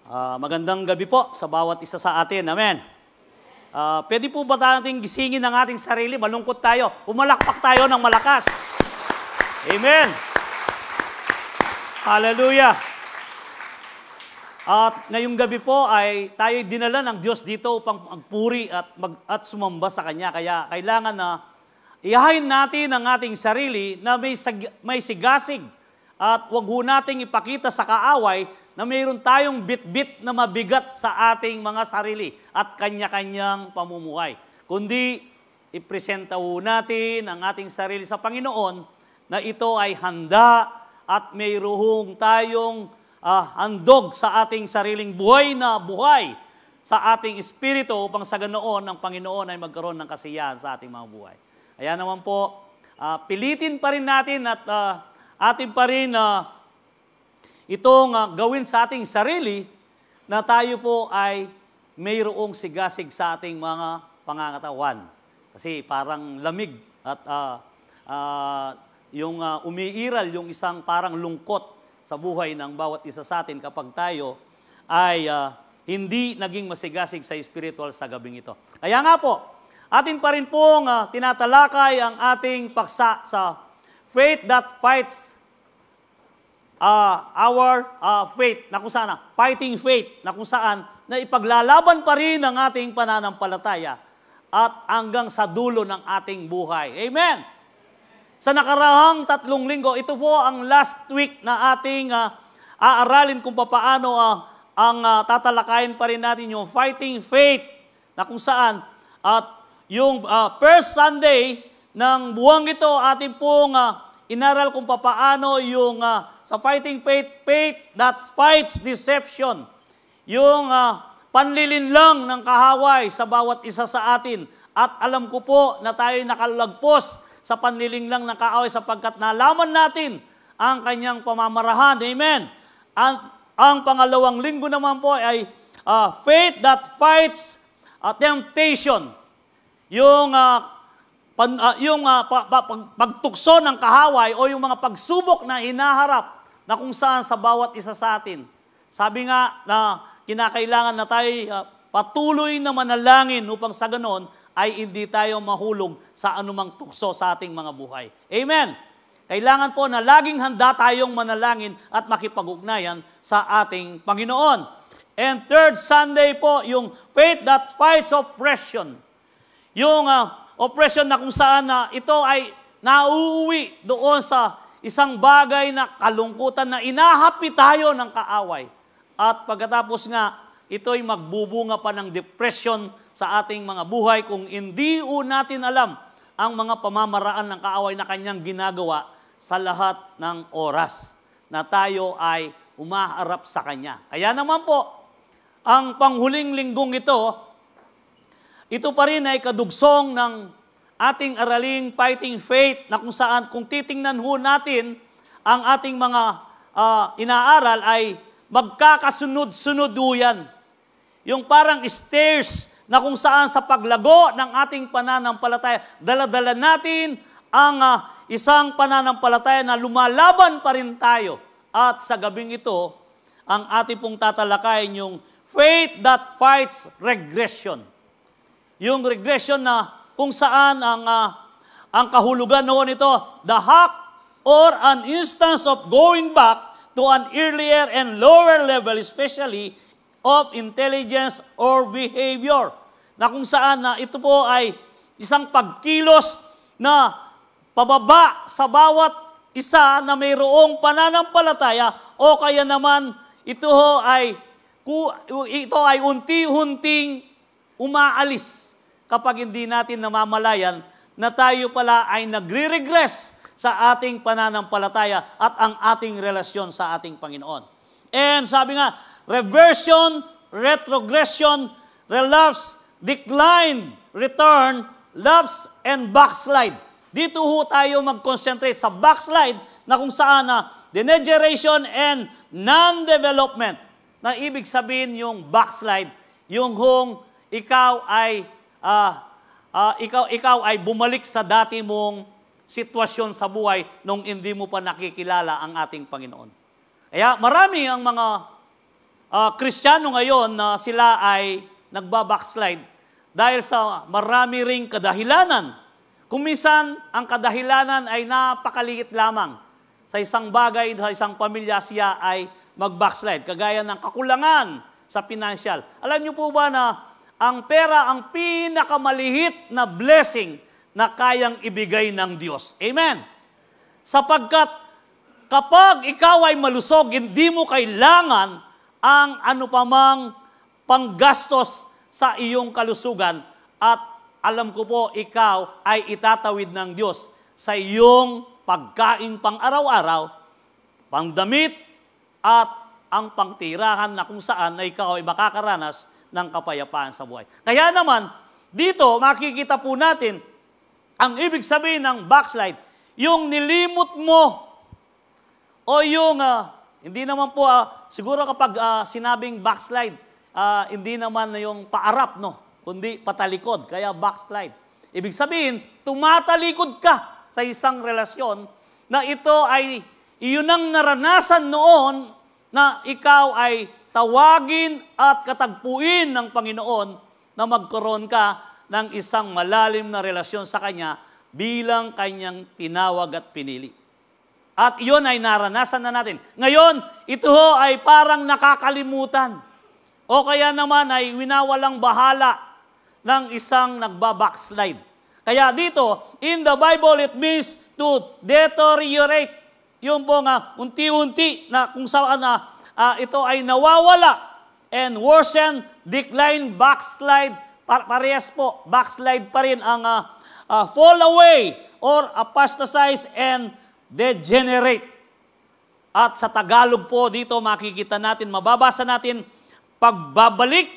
Magandang gabi po sa bawat isa sa atin. Amen. Pwede po ba natin gisingin ang ating sarili? Malungkot tayo. Umalakpak tayo ng malakas. Amen. Hallelujah. At ngayong gabi po ay tayo dinala ng Diyos dito upang magpuri at sumamba sa Kanya. Kaya kailangan na ihahin natin ang ating sarili na may sigasig at wag ho nating ipakita sa kaaway na mayroon tayong bit-bit na mabigat sa ating mga sarili at kanya-kanyang pamumuhay. Kundi, ipresenta ho natin ang ating sarili sa Panginoon na ito ay handa at mayroong tayong handog sa ating sariling buhay na buhay sa ating espiritu upang sa ganoon ang Panginoon ay magkaroon ng kasiyahan sa ating mga buhay. Kaya naman po, pilitin pa rin natin at atin pa rin itong gawin sa ating sarili na tayo po ay mayroong sigasig sa ating mga pangangatawan. Kasi parang lamig at yung umiiral, yung isang parang lungkot sa buhay ng bawat isa sa atin kapag tayo ay hindi naging masigasig sa spiritual sa gabing ito. Kaya nga po, atin pa rin pong tinatalakay ang ating paksa sa faith that fights our faith, na kung saan, fighting faith, na kung saan, na ipaglalaban pa rin ang ating pananampalataya at hanggang sa dulo ng ating buhay. Amen! Sa nakarahang 3 linggo, ito po ang last week na ating aaralin kung paano ang tatalakayin pa rin natin yung fighting faith, na kung saan, at yung first Sunday ng buwang ito, ating pong inaral kung paano yung sa fighting faith, faith that fights deception. Yung panlilinlang ng kahaway sa bawat isa sa atin. At alam ko po na tayo nakalagpos sa panlilinlang ng kahaway sapagkat nalaman natin ang kanyang pamamarahan. Amen. Ang pangalawang linggo naman po ay faith that fights temptation. Yung pagtukso ng kahaway o yung mga pagsubok na hinaharap na kung saan sa bawat isa sa atin. Sabi nga na kinakailangan na tayo patuloy na manalangin upang sa ganon ay hindi tayo mahulog sa anumang tukso sa ating mga buhay. Amen! Kailangan po na laging handa tayong manalangin at makipag-ugnayan sa ating Panginoon. And third Sunday po, yung faith that fights oppression. Yung oppression na kung saan ito ay nauuwi doon sa isang bagay na kalungkutan na inahapi tayo ng kaaway. At pagkatapos nga, ito ay magbubunga pa ng depression sa ating mga buhay kung hindi natin alam ang mga pamamaraan ng kaaway na kanyang ginagawa sa lahat ng oras na tayo ay umaharap sa kanya. Kaya naman po, ang panghuling linggong ito pa rin ay kadugsong ng ating araling fighting faith na kung saan kung titingnan ho natin ang ating mga inaaral ay magkakasunod-sunod yan. Yung parang stairs na kung saan sa paglago ng ating pananampalataya, dala-dala natin ang isang pananampalataya na lumalaban pa rin tayo. At sa gabing ito, ang ating pong tatalakayin yung faith that fights regression. Yung regression na kung saan ang kahulugan noon ito, the hack or an instance of going back to an earlier and lower level, especially of intelligence or behavior. Na kung saan ito po ay isang pagkilos na pababa sa bawat isa na mayroong pananampalataya o kaya naman ito ay unti-unting umaalis kapag hindi natin namamalayan na tayo pala ay nagre-regress sa ating pananampalataya at ang ating relasyon sa ating Panginoon. And sabi nga, reversion, retrogression, relapse, decline, return, lapse, and backslide. Dito ho tayo mag-concentrate sa backslide na kung saan degeneration and non-development. Na ibig sabihin yung backslide, yung ikaw ay bumalik sa dati mong sitwasyon sa buhay nung hindi mo pa nakikilala ang ating Panginoon. Kaya marami ang mga Kristiyano ngayon na sila ay nagbabackslide dahil sa marami ring kadahilanan. Kung minsan, ang kadahilanan ay napakaliit lamang. Sa isang bagay, sa isang pamilya, siya ay mag-backslide. Kagaya ng kakulangan sa financial. Alam niyo po ba na ang pera ang pinakamalihit na blessing na kayang ibigay ng Diyos? Amen. Sapagkat kapag ikaw ay malusog, hindi mo kailangan ang anupamang panggastos sa iyong kalusugan at alam ko po, ikaw ay itatawid ng Diyos sa iyong pagkain pang araw-araw, pangdamit, at ang pangtirahan na kung saan na ikaw ay makakaranas ng kapayapaan sa buhay. Kaya naman, dito makikita po natin ang ibig sabihin ng backslide, yung nilimot mo o yung, hindi naman po, siguro kapag sinabing backslide, hindi naman yung paarap, no? Kundi patalikod, kaya backslide. Ibig sabihin, tumatalikod ka sa isang relasyon na ito ay iyon ang naranasan noon na ikaw ay tawagin at katagpuin ng Panginoon na magkaroon ka ng isang malalim na relasyon sa Kanya bilang Kanyang tinawag at pinili. At iyon ay naranasan na natin. Ngayon, ito ay parang nakakalimutan o kaya naman ay winawalang bahala ng isang nagbabackslide. Kaya dito, in the Bible, it means to deteriorate. Yung po nga, unti-unti na kung saan ito ay nawawala and worsen, decline, backslide, parehas po, backslide pa rin ang fall away or apostatize and degenerate. At sa Tagalog po dito makikita natin, mababasa natin, pagbabalik,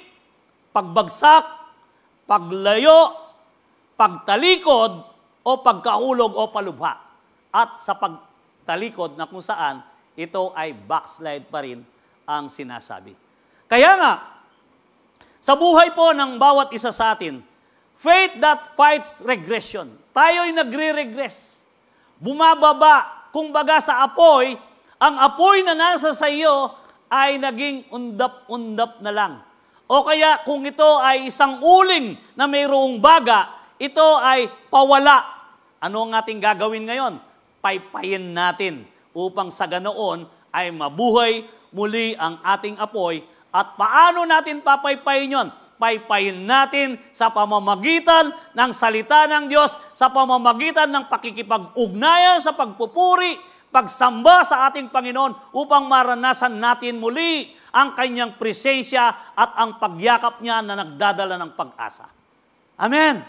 pagbagsak, paglayo, pagtalikod, o pagkahulog o palubha. At sa pagtalikod na kung saan, ito ay backslide pa rin ang sinasabi. Kaya nga, sa buhay po ng bawat isa sa atin, faith that fights regression. Tayo'y nagre-regress. Bumababa, kumbaga sa apoy, ang apoy na nasa sa iyo ay naging undap-undap na lang. O kaya kung ito ay isang uling na mayroong baga, ito ay pawala. Ano ang ating gagawin ngayon? Paypayin natin upang sa ganoon ay mabuhay muli ang ating apoy. At paano natin papaypayin yon? Paypayin natin sa pamamagitan ng salita ng Diyos, sa pamamagitan ng pakikipag-ugnayan sa pagpupuri, pagsamba sa ating Panginoon upang maranasan natin muli ang Kanyang presensya at ang pagyakap niya na nagdadala ng pag-asa. Amen.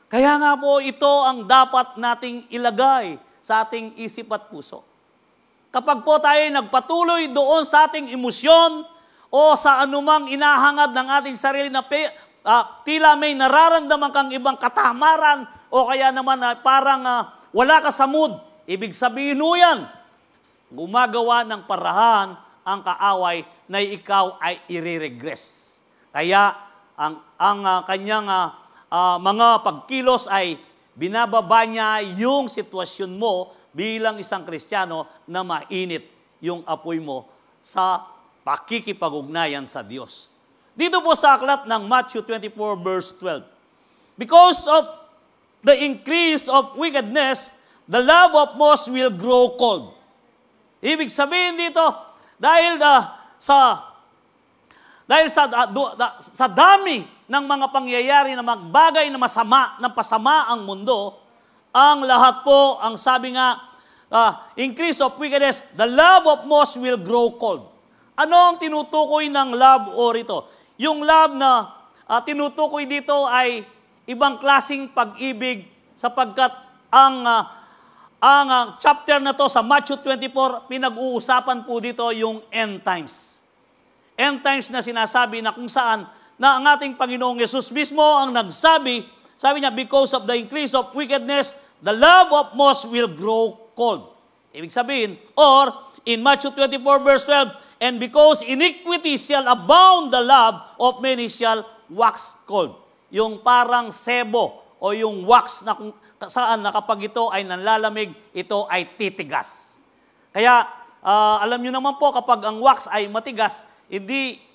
Kaya nga po ito ang dapat nating ilagay sa ating isip at puso. Kapag po tayo nagpatuloy doon sa ating emosyon o sa anumang inahangad ng ating sarili na tila may nararamdaman kang ibang katamaran o kaya naman parang wala ka sa mood, ibig sabihin yan, gumagawa ng parahan ang kaaway na ikaw ay i-regress. Kaya ang kanyang mga pagkilos ay binababa niya yung sitwasyon mo bilang isang Kristiyano na mainit yung apoy mo sa pakikipag-ugnayan sa Diyos. Dito po sa aklat ng Matthew 24 verse 12. Because of the increase of wickedness, the love of most will grow cold. Ibig sabihin dito, dahil sa dami ng mga pangyayari na magbagay na masama, na pasama ang mundo, ang lahat po, ang sabi nga, increase of wickedness, the love of most will grow cold. Ano ang tinutukoy ng love o rito? Yung love na tinutukoy dito ay ibang klasing pag-ibig sapagkat ang chapter na to sa Matthew 24, pinag-uusapan po dito yung end times. End times na sinasabi na kung saan na ang ating Panginoong Yesus mismo ang nagsabi, sabi niya, because of the increase of wickedness, the love of most will grow cold. Ibig sabihin, or in Matthew 24 verse 12, and because iniquity shall abound, the love of many shall wax cold. Yung parang sebo o yung wax na kung saan na kapag ito ay nanlalamig, ito ay titigas. Kaya alam nyo naman po, kapag ang wax ay matigas,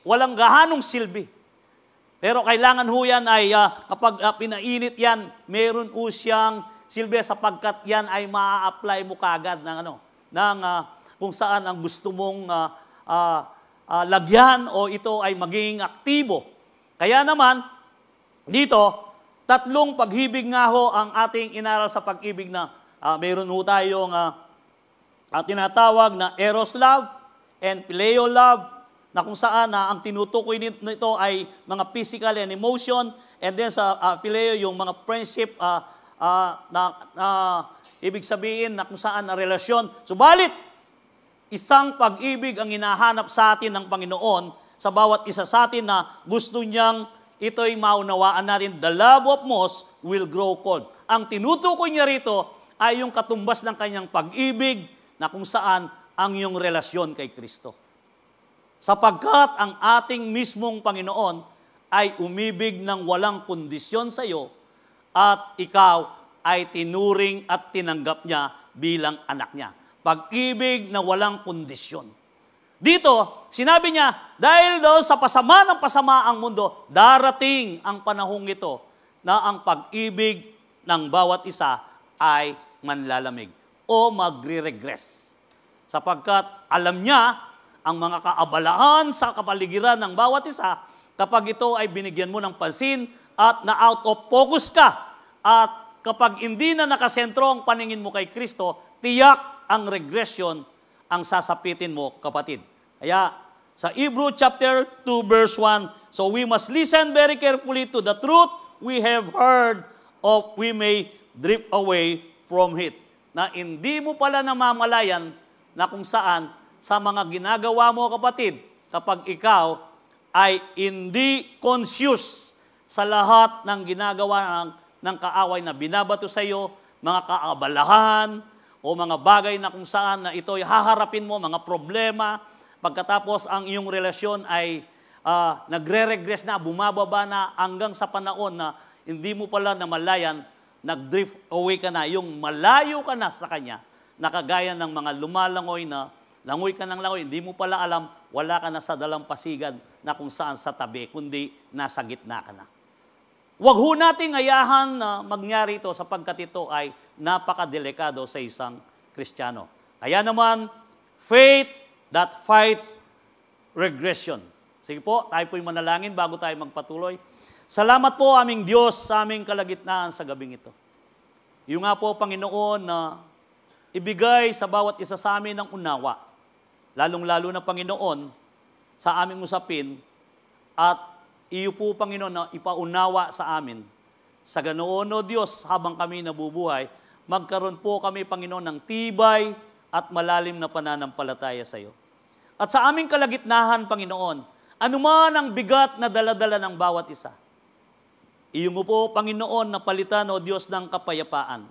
walang gahanong silbi. Pero kailangan ho yan ay, kapag pinainit yan, meron ho siyang silbi sapagkat yan ay maa-apply mo kagad ng, kung saan ang gusto mong lagyan o ito ay maging aktibo. Kaya naman, dito, 3 paghibig nga ho ang ating inaral sa pag-ibig na meron ho tayong tinatawag na eros love and phileo love, na kung saan ang tinutukoy nito ay mga physical and emotion, and then sa phileo yung mga friendship ibig sabihin na kung saan na relasyon. Subalit, isang pag-ibig ang hinahanap sa atin ng Panginoon sa bawat isa sa atin na gusto niyang ito'y maunawaan natin. The love of most will grow cold. Ang tinutukoy niya rito ay yung katumbas ng kanyang pag-ibig na kung saan ang iyong relasyon kay Kristo. Sapagkat ang ating mismong Panginoon ay umibig ng walang kondisyon sa iyo at ikaw ay tinuring at tinanggap niya bilang anak niya. Pag-ibig na walang kondisyon. Dito, sinabi niya, dahil daw sa pasama ng pasama ang mundo, darating ang panahong ito na ang pag-ibig ng bawat isa ay manlalamig o magre-regress. Sapagkat alam niya ang mga kaabalahan sa kapaligiran ng bawat isa kapag ito ay binigyan mo ng pansin at na out of focus ka. At kapag hindi na nakasentro ang paningin mo kay Kristo, tiyak ang regression ang sasapitin mo, kapatid. Kaya sa Hebrew chapter 2 verse 1, so we must listen very carefully to the truth we have heard of, we may drift away from it. Na hindi mo pala namamalayan na kung saan sa mga ginagawa mo, kapatid, kapag ikaw ay hindi conscious sa lahat ng ginagawa ng kaaway na binabato sa iyo, mga kaabalahan o mga bagay na kung saan na ito ay haharapin mo, mga problema, pagkatapos ang iyong relasyon ay nagre-regress na, bumababa na hanggang sa panahon na hindi mo pala namalayan, nag-drift away ka na, yung malayo ka na sa Kanya, nakagaya ng mga lumalangoy na langoy ka ng langoy, hindi mo pala alam, wala ka na sa dalampasigan na kung saan sa tabi, kundi nasa gitna ka na. Huwag ho nating hayahan na mangyari ito sapagkat ito ay napakadelikado sa isang Kristiyano. Kaya naman, faith that fights regression. Sige po, tayo po'y manalangin bago tayo magpatuloy. Salamat po aming Diyos sa aming kalagitnaan sa gabing ito. Yung nga po, Panginoon, na ibigay sa bawat isa sa amin ng unawa, lalong-lalo na, Panginoon, sa aming usapin, at iyo po, Panginoon, na ipaunawa sa amin. Sa ganoon, O Diyos, habang kami nabubuhay, magkaroon po kami, Panginoon, ng tibay at malalim na pananampalataya sa iyo. At sa aming kalagitnahan, Panginoon, anuman ang bigat na daladala ng bawat isa, iyo mo po, Panginoon, na palitan, O Diyos, ng kapayapaan.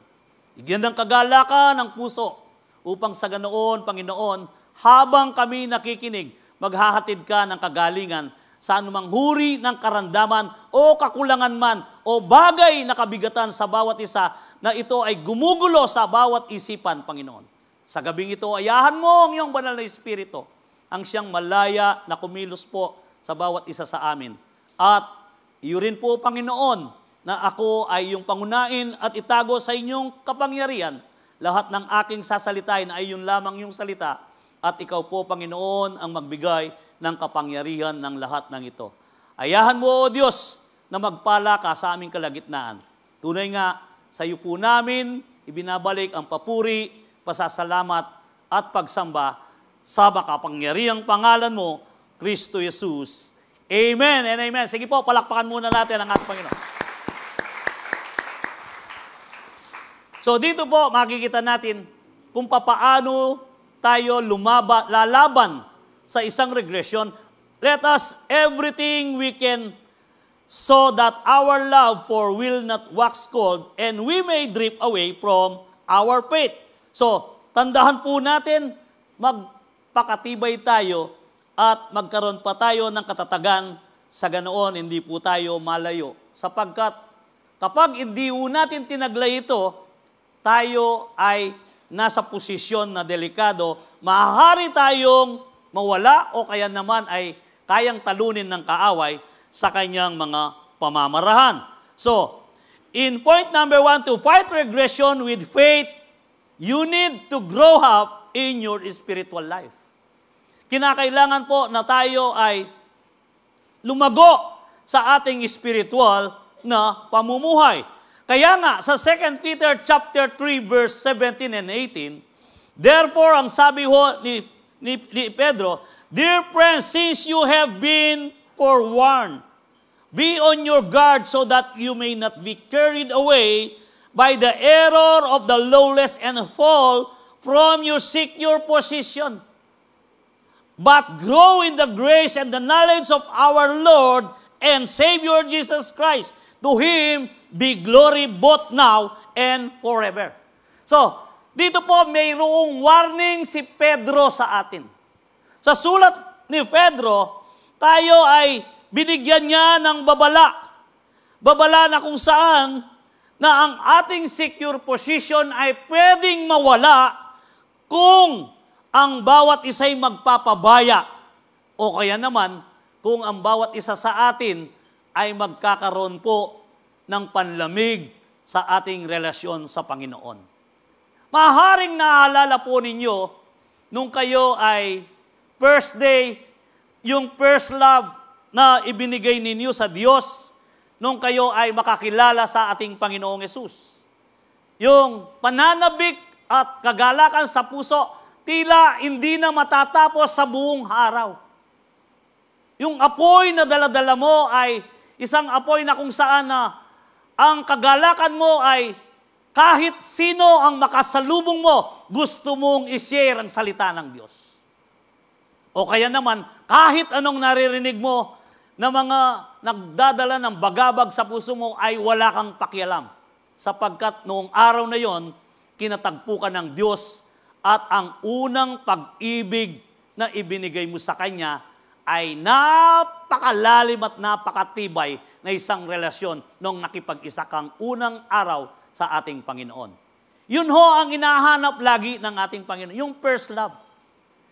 Bigyan ng kagalakan ng puso upang sa ganoon, Panginoon, habang kami nakikinig, maghahatid ka ng kagalingan sa anumang huri ng karandaman o kakulangan man o bagay na kabigatan sa bawat isa na ito ay gumugulo sa bawat isipan, Panginoon. Sa gabing ito, ayahan mo ang iyong banal na Espiritu, ang siyang malaya na kumilos po sa bawat isa sa amin. At iyo rin po, Panginoon, na ako ay iyong pangunain at itago sa inyong kapangyarihan lahat ng aking sasalitain ay yun lamang yung salita at ikaw po, Panginoon, ang magbigay ng kapangyarihan ng lahat ng ito. Ayahan mo, O Diyos, na magpala ka sa aming kalagitnaan. Tunay nga, sa iyo po namin ibinabalik ang papuri, pasasalamat at pagsamba sa makapangyarihang pangalan mo, Kristo Jesus. Amen and amen. Sige po, palakpakan muna natin ang ating Panginoon. So dito po, makikita natin kung papaano tayo lalaban sa isang regression. Let us everything we can so that our love for will not wax cold and we may drift away from our faith. So, tandahan po natin, magpakatibay tayo at magkaroon pa tayo ng katatagan sa ganoon, hindi po tayo malayo. Sapagkat kapag hindi po natin tinaglay ito, tayo ay nasa posisyon na delikado, maaari tayong mawala o kaya naman ay kayang talunin ng kaaway sa kanyang mga pamamarahan. So, in point number 1, to fight regression with faith, you need to grow up in your spiritual life. Kinakailangan po na tayo ay lumago sa ating spiritual na pamumuhay. Kaya nga, sa 2 Peter chapter 3, verse 17 and 18, therefore, ang sabi ho ni Pedro, dear friends, since you have been forewarned, be on your guard so that you may not be carried away by the error of the lawless and fall from your secure position. But grow in the grace and the knowledge of our Lord and Savior Jesus Christ. To Him be glory both now and forever. So, dito po mayroong warning si Pedro sa atin. Sa sulat ni Pedro, tayo ay binigyan niya ng babala. Babala na kung saan na ang ating secure position ay pwedeng mawala kung ang bawat isa'y magpapabaya o kaya naman kung ang bawat isa sa atin ay magkakaroon po ng panlamig sa ating relasyon sa Panginoon. Maaaring naalala po ninyo nung kayo ay first day, yung first love na ibinigay ninyo sa Diyos nung kayo ay makakilala sa ating Panginoong Yesus. Yung pananabik at kagalakan sa puso, tila hindi na matatapos sa buong araw. Yung apoy na daladala mo ay isang apoy na kung saan na ang kagalakan mo ay kahit sino ang makasalubong mo, gusto mong i-share ang salita ng Diyos. O kaya naman, kahit anong naririnig mo na mga nagdadala ng bagabag sa puso mo ay wala kang pakialam. Sapagkat noong araw na yon, kinatagpo ka ng Diyos at ang unang pag-ibig na ibinigay mo sa Kanya ay napakalalim at napakatibay na isang relasyon nung nakipag-isa kang unang araw sa ating Panginoon. Yun ho ang hinahanap lagi ng ating Panginoon, yung first love.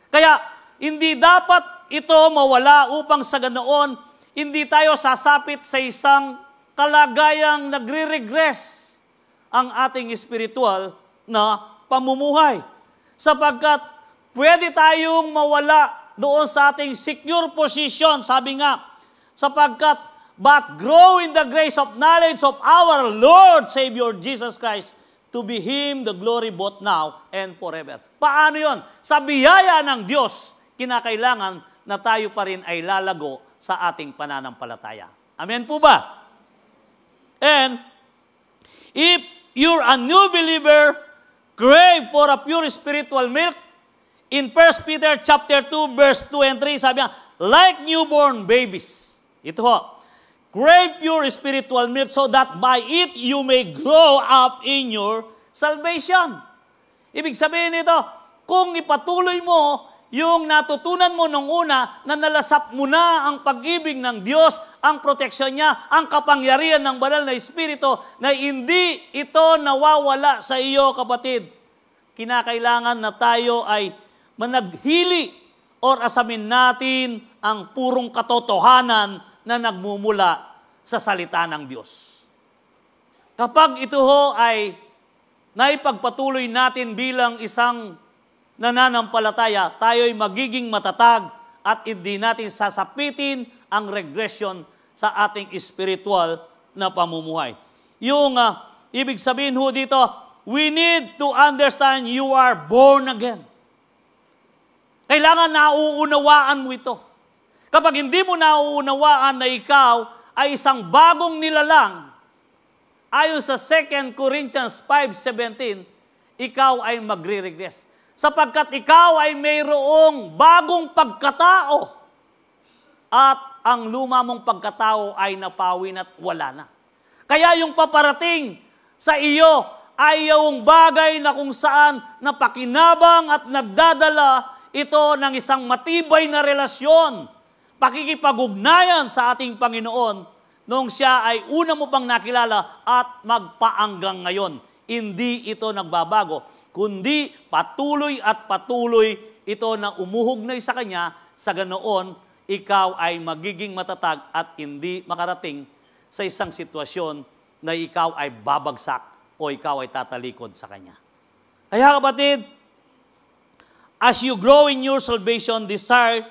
Kaya, hindi dapat ito mawala upang sa ganoon, hindi tayo sasapit sa isang kalagayang nagre-regress ang ating spiritual na pamumuhay. Sapagkat pwede tayong mawala doon sa ating secure position, sabi nga, sapagkat, but grow in the grace of knowledge of our Lord Savior Jesus Christ, to be Him the glory both now and forever. Paano yon? Sa biyaya ng Diyos, kinakailangan na tayo pa rin ay lalago sa ating pananampalataya. Amen po ba? And, if you're a new believer, crave for a pure spiritual milk, in 1 Peter chapter 2, verse 2 and 3, sabi niya, like newborn babies. Ito ho, crave pure spiritual milk so that by it you may grow up in your salvation. Ibig sabihin nito, kung ipatuloy mo yung natutunan mo nung una na nalasap mo na ang pag-ibig ng Diyos, ang proteksyon niya, ang kapangyarihan ng banal na Espiritu, na hindi ito nawawala sa iyo, kapatid. Kinakailangan na tayo ay managhili or asamin natin ang purong katotohanan na nagmumula sa salita ng Diyos. Kapag ito ho ay naipagpatuloy natin bilang isang nananampalataya, tayo ay magiging matatag at hindi natin sasapitin ang regression sa ating spiritual na pamumuhay. Yung ibig sabihin ho dito, we need to understand you are born again. Kailangan nauunawaan mo ito. Kapag hindi mo nauunawaan na ikaw ay isang bagong nilalang, ayon sa 2 Corinthians 5:17, ikaw ay magre-regress. Sapagkat ikaw ay mayroong bagong pagkatao at ang luma mong pagkatao ay napawin at wala na. Kaya yung paparating sa iyo ay yung bagay na kung saan napakinabang at nagdadala ito ng isang matibay na relasyon, pakikipag-ugnayan sa ating Panginoon nung siya ay una mo pang nakilala at magpaanggang ngayon. Hindi ito nagbabago, kundi patuloy at patuloy ito na umuhugnay sa Kanya, sa ganoon, ikaw ay magiging matatag at hindi makarating sa isang sitwasyon na ikaw ay babagsak o ikaw ay tatalikod sa Kanya. Kaya kapatid, as you grow in your salvation, desire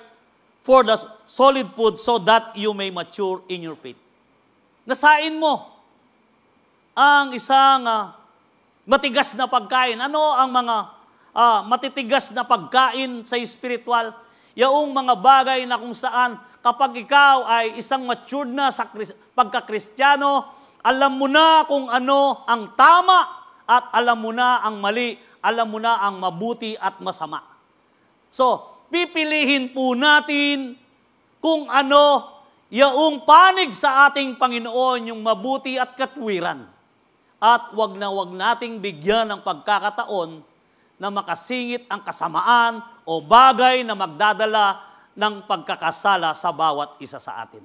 for the solid food so that you may mature in your faith. Nasain mo ang isang matigas na pagkain. Ano ang mga matitigas na pagkain sa spiritual? Yaong mga bagay na kung saan kapag ikaw ay isang matured na sa pagka-Kristiyano, alam mo na kung ano ang tama at alam mo na ang mali, alam mo na ang mabuti at masama. So, pipilihin po natin kung ano yaong panig sa ating Panginoon, yung mabuti at katwiran. At wag nating bigyan ng pagkakataon na makasingit ang kasamaan o bagay na magdadala ng pagkakasala sa bawat isa sa atin.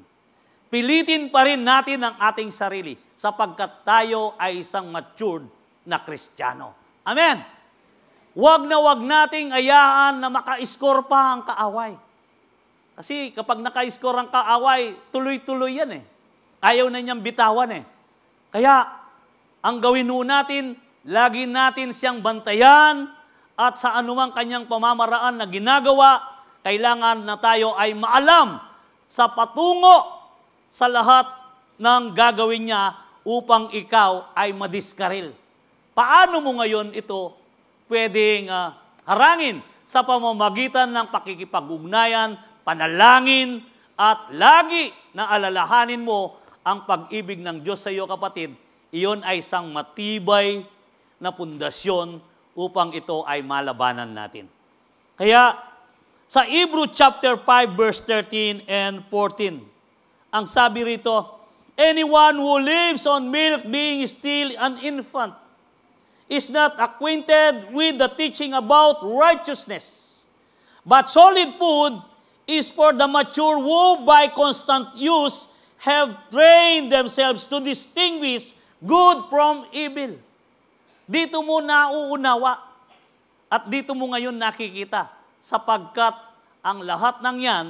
Pilitin pa rin natin ang ating sarili sapagkat tayo ay isang matured na Kristiyano. Amen! Wag nating ayaan na maka-score pa ang kaaway. Kasi kapag naka-score ang kaaway, tuloy-tuloy yan eh. Ayaw na niyang bitawan eh. Kaya, ang gawin natin, lagi natin siyang bantayan at sa anumang kanyang pamamaraan na ginagawa, kailangan na tayo ay maalam sa patungo sa lahat ng gagawin niya upang ikaw ay madiskaril. Paano mo ngayon ito pwedeng harangin? Sa pamamagitan ng pakikipag-ugnayan, panalangin, at lagi na alalahanin mo ang pag-ibig ng Diyos sa iyo, kapatid. Iyon ay isang matibay na pundasyon upang ito ay malabanan natin. Kaya, sa Hebrew chapter 5, verse 13 and 14, ang sabi rito, anyone who lives on milk being still an infant is not acquainted with the teaching about righteousness. But solid food is for the mature who by constant use have trained themselves to distinguish good from evil. Dito mo nauunawa at dito mo ngayon nakikita sapagkat ang lahat ng yan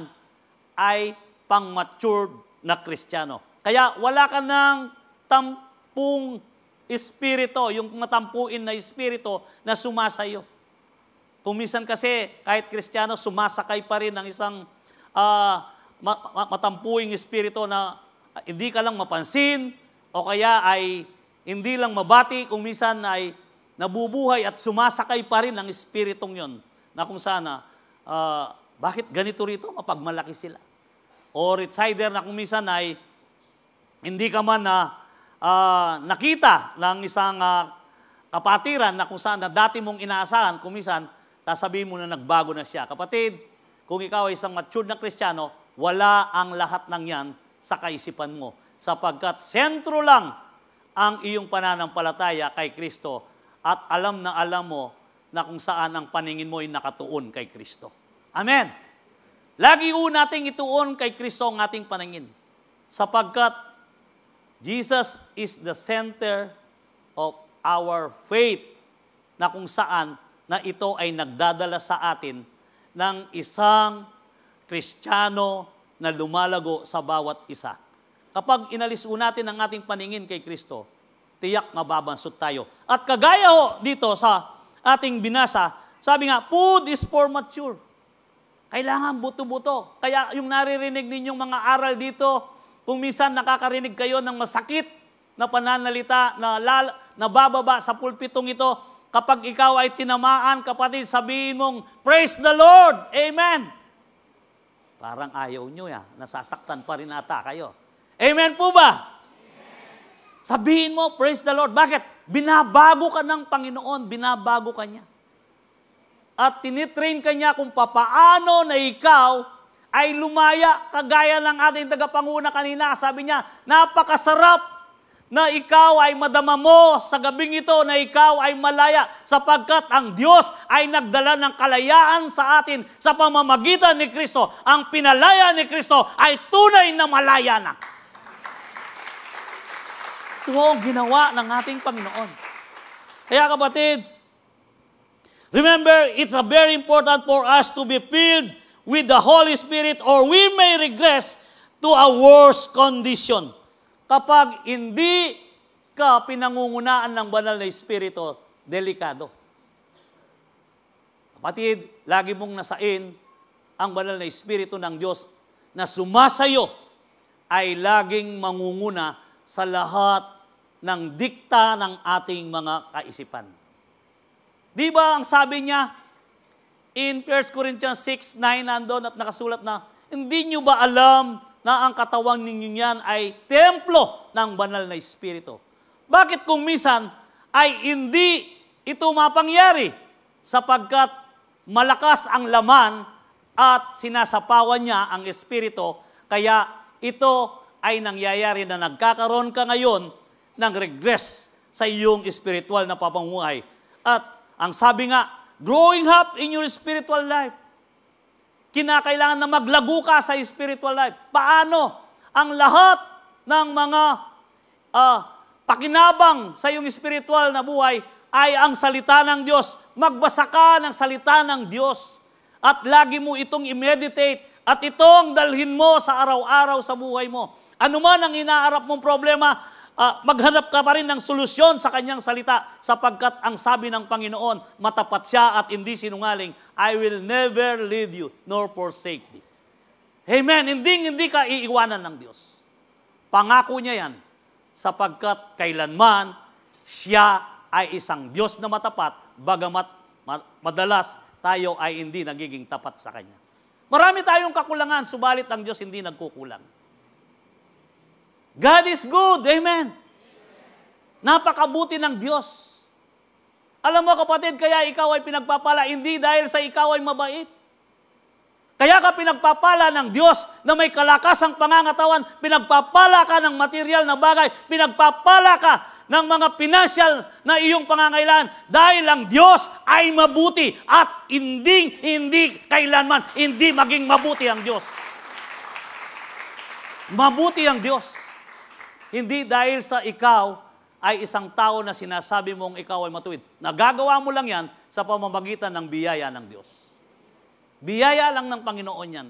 ay pang-matured na Kristiyano. Kaya wala ka ng tampung espiritu, yung matampuin na espiritu na sumasayo. Kung minsan kasi kahit Kristiyano, sumasakay pa rin ng isang matampuing espiritu na hindi ka lang mapansin o kaya ay hindi lang mabati, kung minsan ay nabubuhay at sumasakay pa rin ang espiritong yon na kung sana, bakit ganito rito? Mapagmalaki sila. O ritsider na kung minsan ay hindi ka man nakita ng isang kapatiran na kung saan na dati mong inaasahan, kung minsan, sasabihin mo na nagbago na siya. Kapatid, kung ikaw ay isang matured na Kristiyano, wala ang lahat ng yan sa kaisipan mo. Sapagkat sentro lang ang iyong pananampalataya kay Kristo at alam na alam mo na kung saan ang paningin mo ay nakatuon kay Kristo. Amen! Lagi nating ituon kay Kristo ang ating paningin. Sapagkat Jesus is the center of our faith na kung saan na ito ay nagdadala sa atin ng isang Kristiyano na lumalago sa bawat isa. Kapag inalis natin ang ating paningin kay Kristo, tiyak mababansot tayo. At kagaya dito sa ating binasa, sabi nga, food is for mature. Kailangan buto-buto. Kaya yung naririnig ninyong mga aral dito, kung minsan nakakarinig kayo ng masakit na pananalita na bababa sa pulpitong ito, kapag ikaw ay tinamaan, kapatid, sabihin mong, praise the Lord! Amen! Parang ayaw nyo nasasaktan pa rin ata kayo. Amen po ba? Amen. Sabihin mo, praise the Lord. Bakit? Binabago ka ng Panginoon, binabago ka niya. At tinitrain ka niya kung papaano na ikaw ay lumaya, kagaya ng ating tagapanguna kanina. Sabi niya, napakasarap na ikaw ay madama mo sa gabing ito, na ikaw ay malaya, sapagkat ang Diyos ay nagdala ng kalayaan sa atin sa pamamagitan ni Kristo. Ang pinalaya ni Kristo ay tunay na malaya na. Ito ang ginawa ng ating Panginoon. Kaya kapatid, Remember, it's a very important for us to be filled with the Holy Spirit or we may regress to a worse condition. Kapag hindi ka pinangungunaan ng banal na Espiritu, delikado. Kapatid, lagi mong nasain ang banal na Espiritu ng Diyos na sumasayo ay laging mangunguna sa lahat ng dikta ng ating mga kaisipan. Di ba ang sabi niya in 1 Corinthians 6:9 nandun at nakasulat na, hindi nyo ba alam na ang katawan ninyo niyan ay templo ng banal na Espiritu? Bakit kung minsan ay hindi ito mapangyari? Sapagkat malakas ang laman at sinasapawan niya ang Espiritu, kaya ito ay nangyayari na nagkakaroon ka ngayon ng regress sa iyong spiritual na pamumuhay. At ang sabi nga, growing up in your spiritual life. Kinakailangan na maglago ka sa spiritual life. Paano? Ang lahat ng mga pakinabang sa iyong spiritual na buhay ay ang salita ng Diyos. Magbasa ka ng salita ng Diyos. At lagi mo itong i-meditate at itong dalhin mo sa araw-araw sa buhay mo. Ano man ang inaarap mong problema, maghanap ka pa rin ng solusyon sa kanyang salita sapagkat ang sabi ng Panginoon, matapat siya at hindi sinungaling, I will never leave you nor forsake thee. Amen. Hindi ka iiwanan ng Diyos. Pangako niya yan sapagkat kailanman siya ay isang Diyos na matapat, bagamat madalas tayo ay hindi nagiging tapat sa Kanya. Marami tayong kakulangan, subalit ang Diyos hindi nagkukulang. God is good. Amen. Napakabuti ng Diyos. Alam mo kapatid, kaya ikaw ay pinagpapala, hindi dahil sa ikaw ay mabait. Kaya ka pinagpapala ng Diyos na may kalakasang pangangatawan, pinagpapala ka ng material na bagay, pinagpapala ka ng mga pinansyal na iyong pangangailangan dahil ang Diyos ay mabuti at hindi kailanman hindi maging mabuti ang Diyos. Mabuti ang Diyos. Hindi dahil sa ikaw ay isang tao na sinasabi mong ikaw ay matuwid. Nagagawa mo lang yan sa pamamagitan ng biyaya ng Diyos. Biyaya lang ng Panginoon yan.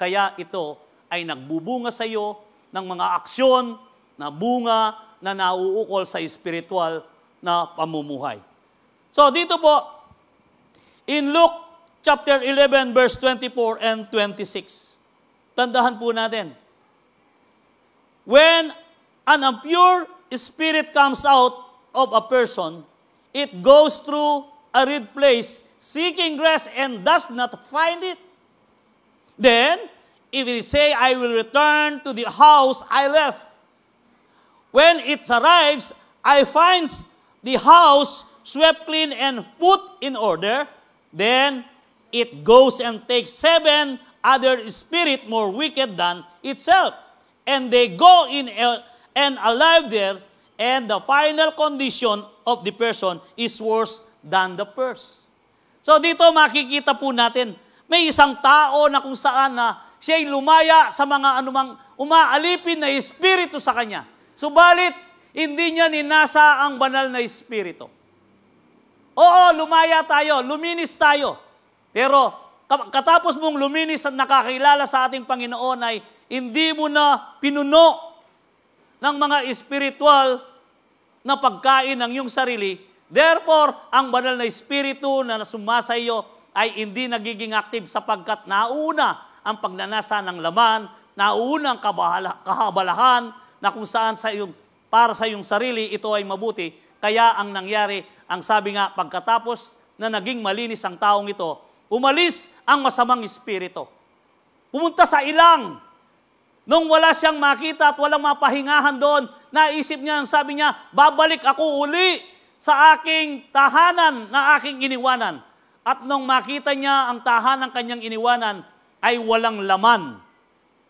Kaya ito ay nagbubunga sa iyo ng mga aksyon na bunga na nauukol sa spiritual na pamumuhay. So dito po, in Luke chapter 11 verse 24 and 26, tandahan po natin. When an impure spirit comes out of a person, it goes through a reed place, seeking rest and does not find it. Then, if it say, I will return to the house I left. When it arrives, I find the house swept clean and put in order. Then, it goes and takes 7 other spirits more wicked than itself. And they go in and alive there, and the final condition of the person is worse than the first. So dito makikita po natin, may isang tao na kung saan na siya'y lumaya sa mga anumang umaalipin na espiritu sa kanya. Subalit, hindi niya ninasa ang banal na espiritu. Oo, lumaya tayo, luminis tayo. Pero katapos mong luminis at nakakilala sa ating Panginoon ay hindi mo na pinuno ng mga espiritual na pagkain ng iyong sarili. Therefore, ang banal na espiritu na sumasa iyo ay hindi nagiging active sapagkat nauna ang pagnanasa ng laman, nauna ang kahabalahan na kung saan para sa iyong sarili ito ay mabuti. Kaya ang nangyari, ang sabi nga, pagkatapos na naging malinis ang taong ito, umalis ang masamang espiritu. Pumunta sa ilang. Nung wala siyang makita at walang mapahingahan doon, naisip niya, ang sabi niya, babalik ako uli sa aking tahanan na aking iniwanan. At nung makita niya ang tahanan kanyang iniwanan, ay walang laman.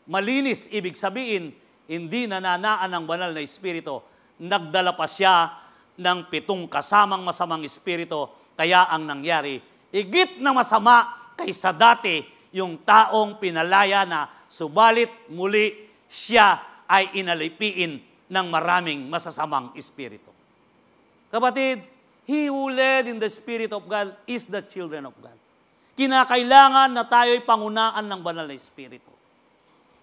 Malinis, ibig sabihin, hindi nananaan ng banal na espiritu. Nagdala pa siya ng 7 kasamang masamang espiritu. Kaya ang nangyari, higit na masama kaysa dati yung taong pinalaya na, subalit muli siya ay inalipiin ng maraming masasamang espiritu. Kapatid, He who led in the Spirit of God is the children of God. Kinakailangan na tayo'y pangunaan ng banal na Espiritu.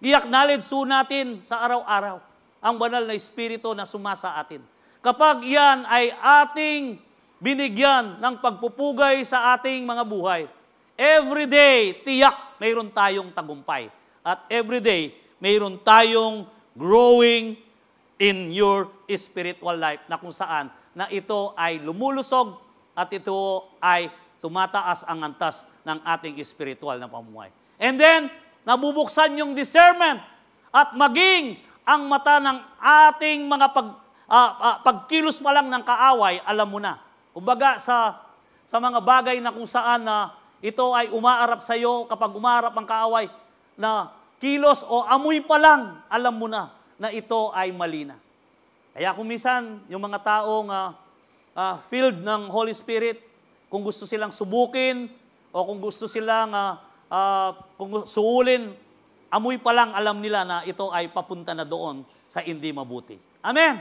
I-acknowledge natin sa araw-araw ang banal na Espiritu na sumasa atin. Kapag yan ay ating binigyan ng pagpupugay sa ating mga buhay, every day, tiyak, mayroon tayong tagumpay. At every day, mayroon tayong growing in your spiritual life na kung saan na ito ay lumulusog at ito ay tumataas ang antas ng ating spiritual na pamumuhay. And then, nabubuksan yung discernment at maging ang mata ng ating mga pagkilos pa lang ng kaaway, alam mo na. Kumbaga sa mga bagay na kung saan na ito ay umaarap sa iyo, kapag umaarap ang kaaway, na kilos o amoy pa lang, alam mo na ito ay mali na. Kaya kung minsan, yung mga taong filled ng Holy Spirit, kung gusto silang subukin, o kung gusto silang kung suulin, amoy pa lang alam nila na ito ay papunta na doon sa hindi mabuti. Amen!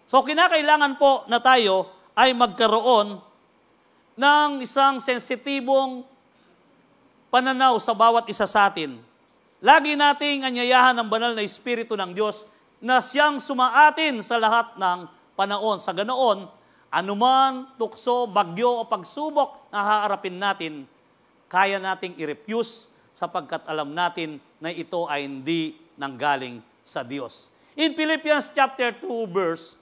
So, kinakailangan po na tayo ay magkaroon ng isang sensitibong pananaw sa bawat isa sa atin. Lagi nating anyayahan ng banal na Espiritu ng Diyos na siyang sumaatin sa lahat ng panahon. Sa ganoon, anuman tukso, bagyo o pagsubok na haharapin natin, kaya nating i-refuse sapagkat alam natin na ito ay hindi nanggaling sa Diyos. In Philippians chapter 2 verse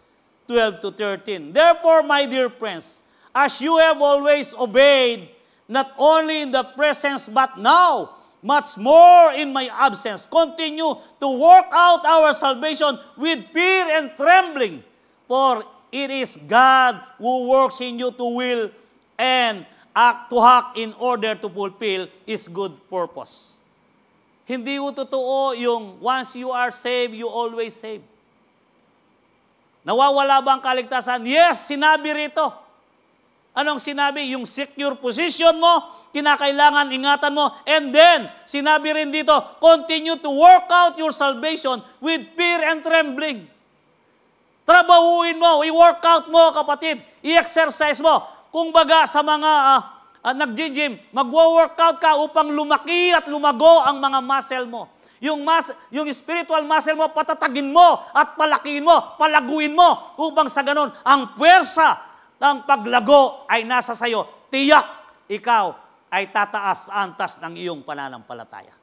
12 to 13, therefore, my dear friends, as you have always obeyed, not only in the presence but now, much more in my absence, continue to work out our salvation with fear and trembling. For it is God who works in you to will and to act in order to fulfill His good purpose. Hindi po totoo yung once you are saved, you always saved. Nawawala ba ang kaligtasan? Yes, sinabi rito. Anong sinabi? Yung secure position mo, kinakailangan ingatan mo. And then, sinabi rin dito, continue to work out your salvation with fear and trembling. Trabahuin mo, i-work out mo, kapatid. I-exercise mo. Kung baga sa mga nag-gym, magwo-workout ka upang lumaki at lumago ang mga muscle mo. Yung spiritual muscle mo, patatagin mo at palakiin mo, palaguin mo, upang sa ganon, ang puwersa ng paglago ay nasa sayo. Tiyak, ikaw ay tataas sa antas ng iyong pananampalataya.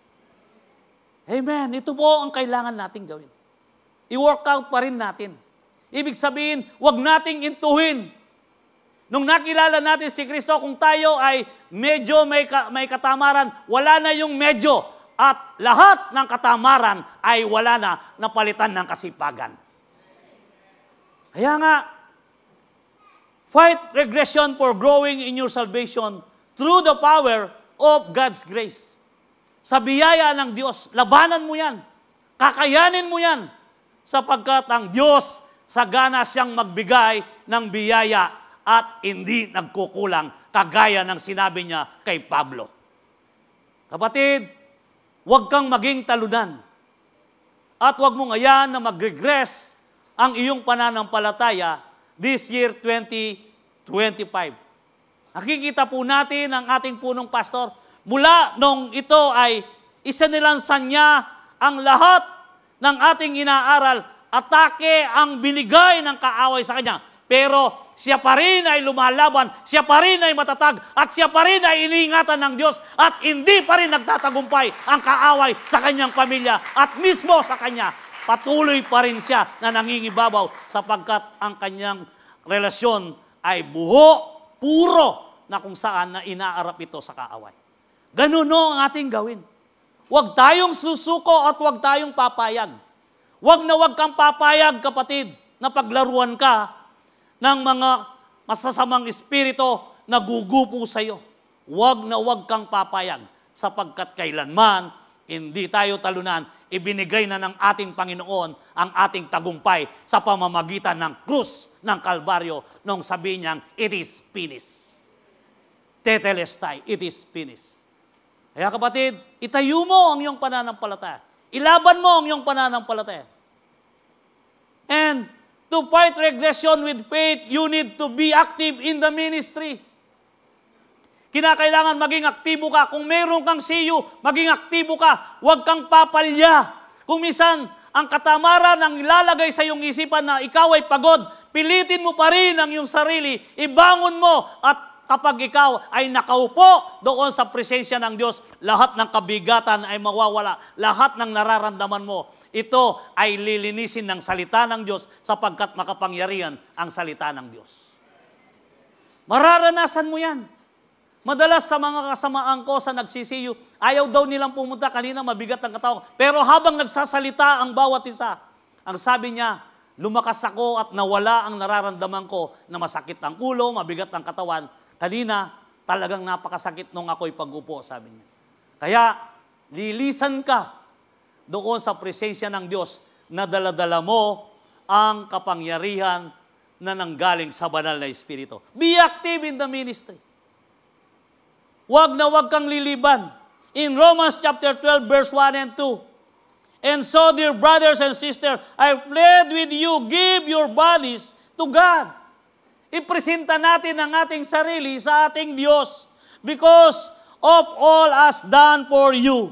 Amen. Ito po ang kailangan nating gawin. I-work out pa rin natin. Ibig sabihin, wag nating intuhin. Nung nakilala natin si Kristo, kung tayo ay medyo may katamaran, wala na yung medyo. At lahat ng katamaran ay wala na, napalitan ng kasipagan. Kaya nga, fight regression for growing in your salvation through the power of God's grace. Sa biyaya ng Diyos, labanan mo yan. Kakayanin mo yan. Sapagkat ang Diyos, sagana siyang magbigay ng biyaya at hindi nagkukulang, kagaya ng sinabi niya kay Pablo. Kapatid, huwag kang maging talunan. At huwag mong ayan na mag-regress ang iyong pananampalataya this year 2025. Nakikita po natin ang ating punong pastor, mula nung ito ay isa nilansan niya ang lahat ng ating inaaral, atake ang binigay ng kaaway sa kanya. Pero siya pa rin ay lumalaban, siya pa rin ay matatag, at siya pa rin ay iniingatan ng Diyos, at hindi pa rin nagtatagumpay ang kaaway sa kanyang pamilya, at mismo sa kanya, patuloy pa rin siya na nangingibabaw sapagkat ang kanyang relasyon ay buho, puro, na kung saan na inaarap ito sa kaaway. Ganun no ang ating gawin. Huwag tayong susuko at huwag tayong papayag. Huwag na huwag kang papayag, kapatid, na paglaruan ka ng mga masasamang espiritu na gugupo sa iyo. Huwag na huwag kang papayag sapagkat kailanman hindi tayo talunan, ibinigay na ng ating Panginoon ang ating tagumpay sa pamamagitan ng krus ng Kalbaryo nung sabi niyang, it is finished. Tetelestai, it is finished. Kaya kapatid, itayo mo ang iyong pananampalataya. Ilaban mo ang iyong pananampalataya. And To fight regression with faith, you need to be active in the ministry. Kinakailangan maging aktibo ka. Kung meron kang siyo, maging aktibo ka. Huwag kang papalya. Kung minsan, ang katamaran ang ilalagay sa iyong isipan na ikaw ay pagod, pilitin mo pa rin ang iyong sarili, ibangon mo, at kapag ikaw ay nakaupo doon sa presensya ng Diyos, lahat ng kabigatan ay mawawala, lahat ng nararamdaman mo, ito ay lilinisin ng salita ng Diyos sapagkat makapangyarihan ang salita ng Diyos. Mararanasan mo yan. Madalas sa mga kasamaan ko sa nagsisiyo, ayaw daw nilang pumunta, kanina mabigat ang katawan. Pero habang nagsasalita ang bawat isa, ang sabi niya, lumakas ako at nawala ang nararamdaman ko na masakit ang ulo, mabigat ang katawan. Kanina, talagang napakasakit nung ako'y pag-upo, sabi niya. Kaya, lilisan ka doon sa presensya ng Diyos na daladala mo ang kapangyarihan na nanggaling sa banal na Espiritu. Be active in the ministry. Huwag na huwag kang liliban. In Romans chapter 12, verse 1 and 2, and so, dear brothers and sisters, I plead with you, give your bodies to God. Ipresenta natin ang ating sarili sa ating Diyos because of all has done for you.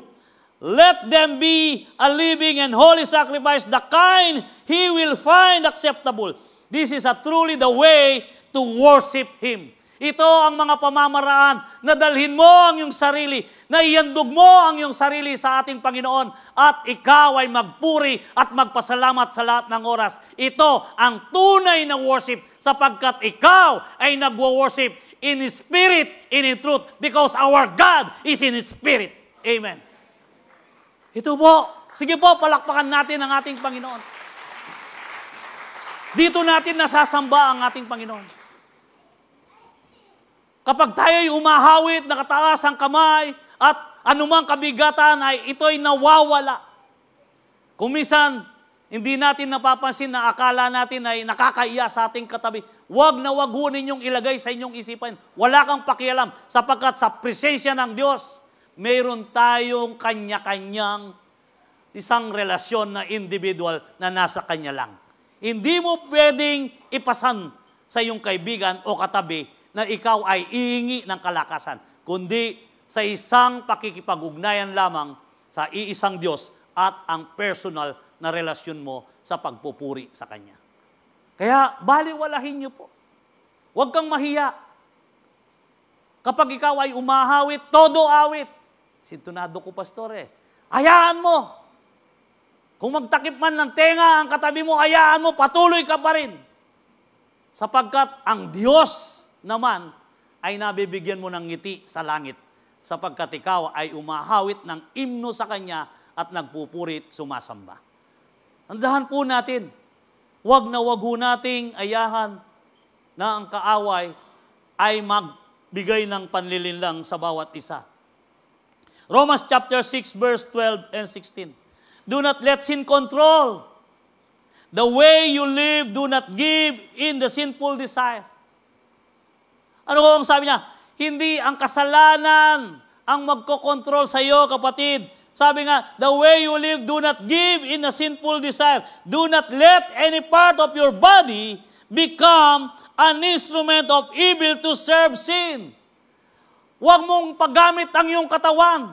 Let them be a living and holy sacrifice, the kind He will find acceptable. This is truly the way to worship Him. Ito ang mga pamamaraan na dalhin mo ang iyong sarili, na ihandog mo ang iyong sarili sa ating Panginoon at ikaw ay magpuri at magpasalamat sa lahat ng oras. Ito ang tunay na worship sapagkat ikaw ay nagwo-worship in spirit, in truth, because our God is in spirit. Amen. Ito po. Sige po, palakpakan natin ang ating Panginoon. Dito natin nasasamba ang ating Panginoon. Kapag tayo'y umahawit, nakataas ang kamay, at anumang kabigatan ay ito'y nawawala. Kung minsan, hindi natin napapansin na akala natin ay nakakaiya sa ating katabi, huwag na huwag ho ninyong ilagay sa inyong isipan. Wala kang pakialam, sapagkat sa presensya ng Diyos, mayroon tayong kanya-kanyang isang relasyon na individual na nasa Kanya lang. Hindi mo pwedeng ipasan sa iyong kaibigan o katabi na ikaw ay iingi ng kalakasan, kundi sa isang pakikipag-ugnayan lamang sa iisang Diyos at ang personal na relasyon mo sa pagpupuri sa Kanya. Kaya, baliwalahin niyo po. Huwag kang mahiya. Kapag ikaw ay umahawit, todo awit. Sintunado ko, pastor hayaan mo. Kung magtakip man ng tenga ang katabi mo, hayaan mo, patuloy ka pa rin. Sapagkat ang Diyos naman ay nabibigyan mo ng ngiti sa langit sapagkat ikaw ay umahawit ng imno sa Kanya at nagpupurit, sumasamba. Andahan po natin, huwag na huwag ho nating ayahan na ang kaaway ay magbigay ng panlilinlang sa bawat isa. Romans chapter 6 verse 12 and 16. Do not let sin control. The way you live, do not give in the sinful desire. Ano ko ang sabi niya? Hindi ang kasalanan ang magkokontrol sa iyo, kapatid. Sabi nga, the way you live, do not give in a sinful desire. Do not let any part of your body become an instrument of evil to serve sin. Huwag mong paggamit ang iyong katawan.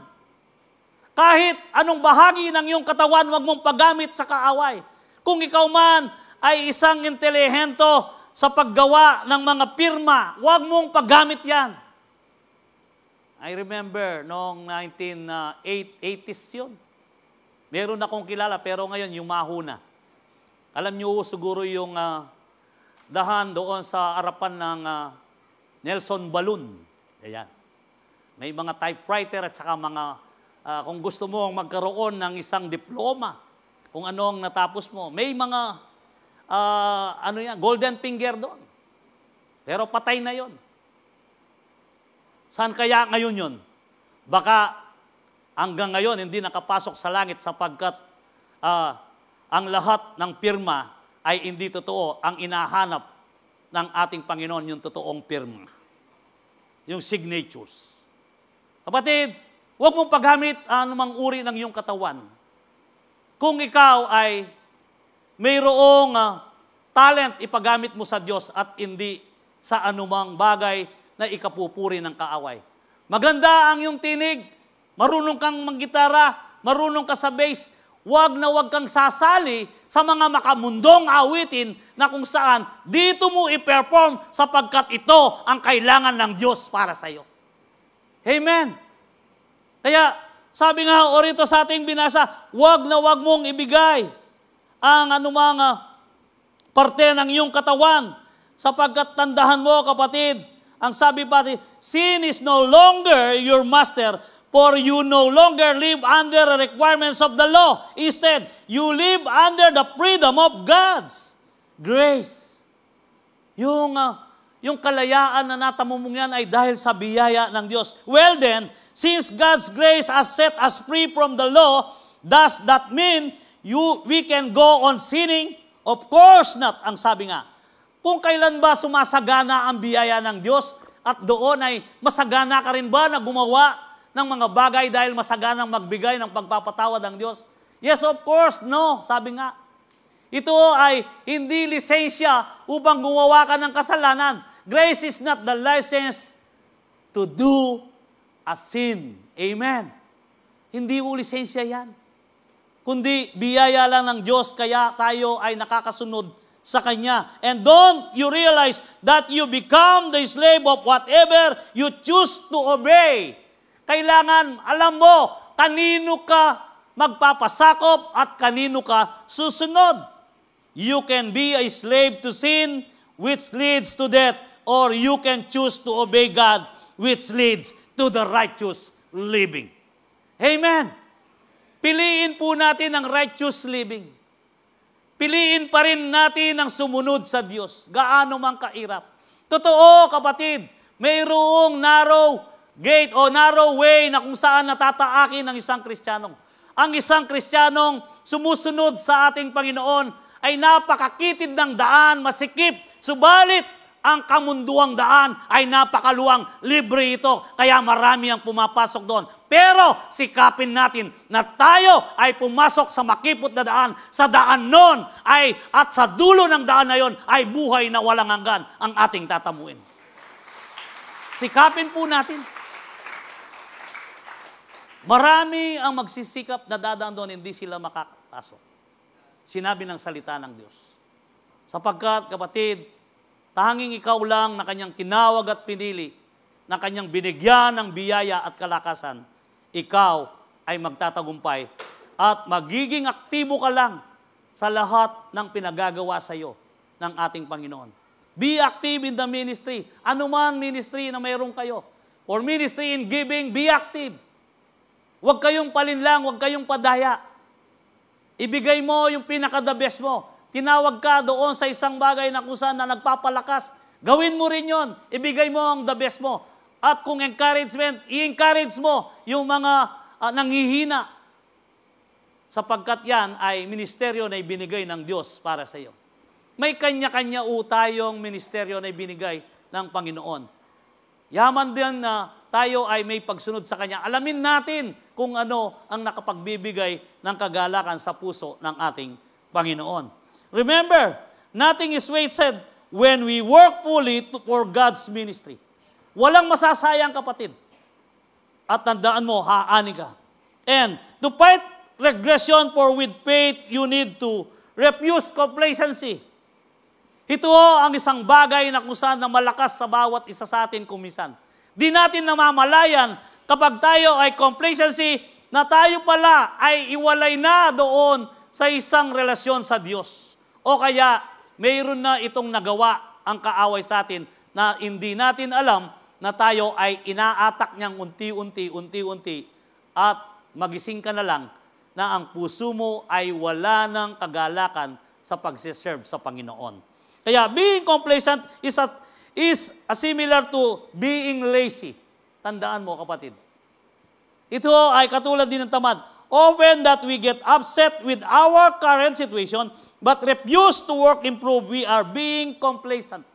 Kahit anong bahagi ng iyong katawan, huwag mong paggamit sa kaaway. Kung ikaw man ay isang intelihento sa paggawa ng mga pirma, huwag mong paggamit yan. I remember noong 1980s yun. Meron akong kilala, pero ngayon yung mahuna. Alam niyo siguro yung dahan doon sa harapan ng Nelson Balloon. Ayan. May mga typewriter at saka mga, kung gusto mo magkaroon ng isang diploma, kung anong natapos mo, may mga golden finger doon. Pero patay na yon. Saan kaya ngayon yon? Baka hanggang ngayon hindi nakapasok sa langit sapagkat ang lahat ng pirma ay hindi totoo. Ang inahanap ng ating Panginoon yung totoong pirma. Yung signatures. Kapatid, huwag mong paggamit anumang uri ng iyong katawan. Kung ikaw ay mayroong talent ipagamit mo sa Diyos at hindi sa anumang bagay na ikapupuri ng kaaway. Maganda ang iyong tinig, marunong kang maggitara, marunong ka sa bass, wag na wag kang sasali sa mga makamundong awitin na kung saan dito mo i-perform sapagkat ito ang kailangan ng Diyos para sa iyo. Amen. Kaya sabi nga o rito sa ating binasa, wag na wag mong ibigay ang anumang parte ng iyong katawan sapagkat tandahan mo, kapatid, ang sabi pati, sin is no longer your master, for you no longer live under the requirements of the law. Instead, you live under the freedom of God's grace. Yung kalayaan na natamo mong yan ay dahil sa biyaya ng Diyos. Well then, since God's grace has set us free from the law, does that mean we can go on sinning? Of course not, ang sabi nga. Kung kailan ba sumasagana ang biyaya ng Diyos at doon ay masagana ka rin ba na gumawa ng mga bagay dahil masaganang magbigay ng pagpapatawad ng Diyos? Yes, of course, no. Sabi nga, ito ay hindi lisensya upang gumawa ka ng kasalanan. Grace is not the license to do a sin. Amen. Hindi mo lisensya yan. Kundi biyaya lang ng Diyos kaya tayo ay nakakasunod sa Kanya. And don't you realize that you become the slave of whatever you choose to obey. Kailangan alam mo kanino ka magpapasakop at kanino ka susunod. You can be a slave to sin which leads to death, or you can choose to obey God which leads to the righteous living. Amen. Piliin po natin ang righteous living. Piliin pa rin natin ang sumunod sa Diyos, gaano mang kairap. Totoo, kapatid, mayroong narrow gate o narrow way na kung saan natataakin ng isang Kristiyanong. Ang isang Kristiyanong sumusunod sa ating Panginoon ay napakakitid ng daan, masikip, subalit ang kamunduang daan ay napakaluwang, libre ito, kaya marami ang pumapasok doon. Pero sikapin natin na tayo ay pumasok sa makipot na daan, sa daan nun ay, at sa dulo ng daan na yon ay buhay na walang hanggan ang ating tatamuin. Sikapin po natin. Marami ang magsisikap na dadaan doon, hindi sila makakapasok. Sinabi ng salita ng Diyos. Sapagkat, kapatid, tanging ikaw lang na kanyang tinawag at pinili, na kanyang binigyan ng biyaya at kalakasan, ikaw ay magtatagumpay at magiging aktibo ka lang sa lahat ng pinagagawa sa iyo ng ating Panginoon. Be active in the ministry. Ano man ministry na mayroon kayo. For ministry in giving, be active. Huwag kayong palinlang, huwag kayong padaya. Ibigay mo yung pinaka-the best mo. Tinawag ka doon sa isang bagay na kung saan na nagpapalakas. Gawin mo rin yon. Ibigay mo ang the best mo. At kung encouragement, i-encourage mo yung mga nanghihina. Sapagkat yan ay ministeryo na ibinigay ng Diyos para sa iyo. May kanya-kanya tayong ministeryo na ibinigay ng Panginoon. Yaman din na tayo ay may pagsunod sa Kanya. Alamin natin kung ano ang nakapagbibigay ng kagalakan sa puso ng ating Panginoon. Remember, nothing is wasted when we work fully for God's ministry. Walang masasayang, kapatid. At tandaan mo, haani ka. And to fight regression for with faith, you need to refuse complacency. Ito ang isang bagay na kung saan na malakas sa bawat isa sa atin kumisan. Di natin namamalayan kapag tayo ay complacency na tayo pala ay iwalay na doon sa isang relasyon sa Diyos. O kaya mayroon na itong nagawa ang kaaway sa atin na hindi natin alam na tayo ay inaatak niyang unti-unti at magising ka na lang na ang puso mo ay wala ng kagalakan sa pagsiserve sa Panginoon. Kaya being complacent is similar to being lazy. Tandaan mo, kapatid. Ito ay katulad din ng tamad. Often that we get upset with our current situation but refuse to work improve, we are being complacent.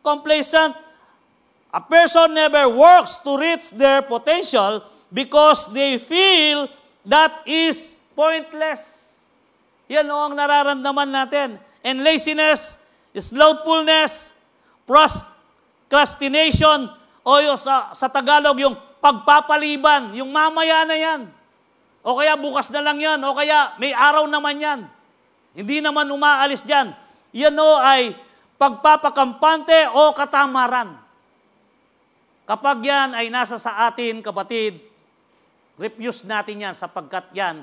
Complacent, a person never works to reach their potential because they feel that is pointless. Yan ang nararamdaman natin. and laziness, slothfulness, procrastination, o yung sa Tagalog, yung pagpapaliban, yung mamaya na yan. O kaya bukas na lang yan, o kaya may araw naman yan. Hindi naman umaalis dyan. Yan o ay pagpapakampante o katamaran. Kapag yan ay nasa sa atin, kapatid, refuse natin yan sapagkat yan